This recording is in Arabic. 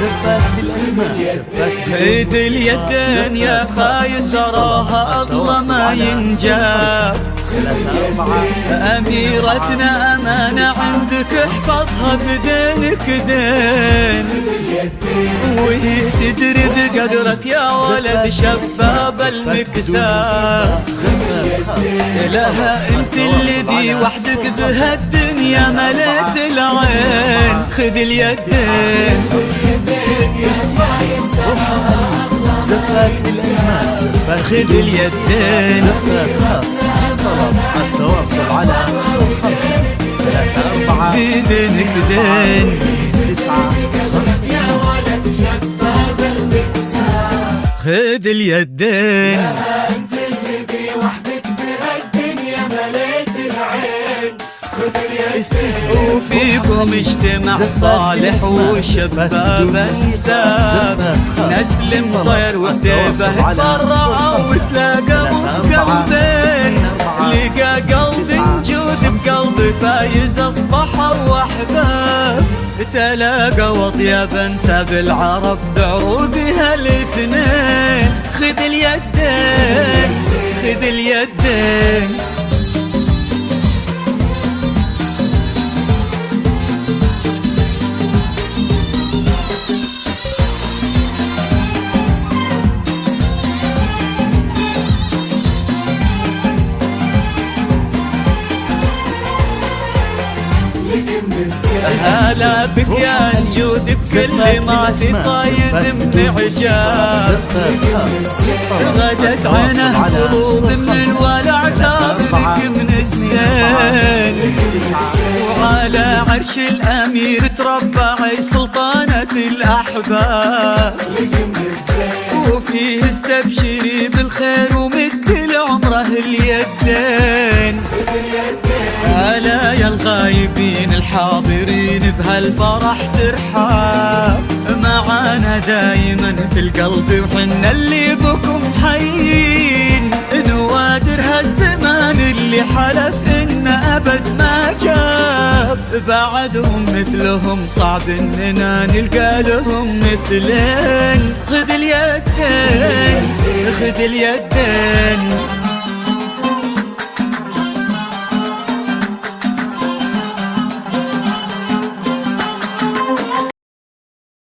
زفت بالأسماء خذ اليدين يا خايس تراها أغلى ما ينجاب. أميرتنا أمانة عندك احفظها بدينك دين، وهي تدري بقدرك يا ولد شباب المكساب. لها انت الذي وحدك بهالدنيا مليت العين. خذ اليدين زفت بالأسماء خذ اليدين. زفت خاص طلب التواصل على 05 34 بدينك دين 9 يا ولد شباب المكساب. خذ اليدين. انت اللي وحدك بهالدنيا مليت العين. خذ اليدين وفيكم اجتماع صالح وشباب انساب. نسلم طير وكتبه فرعوا وتلاقوا بقلبين. لقى قلب جود بقلب فايز اصبحوا احباب. تلاقوا اطيب انساب العرب بعروقها الاثنين. خذ اليدين خذ اليدين. هلا بك يا نجود بكل ما تطايز من عجاب. غدت عينه قلوب من الولع تابك من الزين. وعلى عرش الأمير تربع سلطانة الأحباب. وفيه استبشري بالخير ومد عمره اليدين. ألا يا الغايبين الحاضرين بهالفرح ترحاب. معانا دايما في القلب وحنا اللي بكم حيين. نوادر هالزمان اللي حلف إن أبد ما جاب. بعدهم مثلهم صعب إننا نلقى لهم مثلين. خذ اليدين خذ اليدين.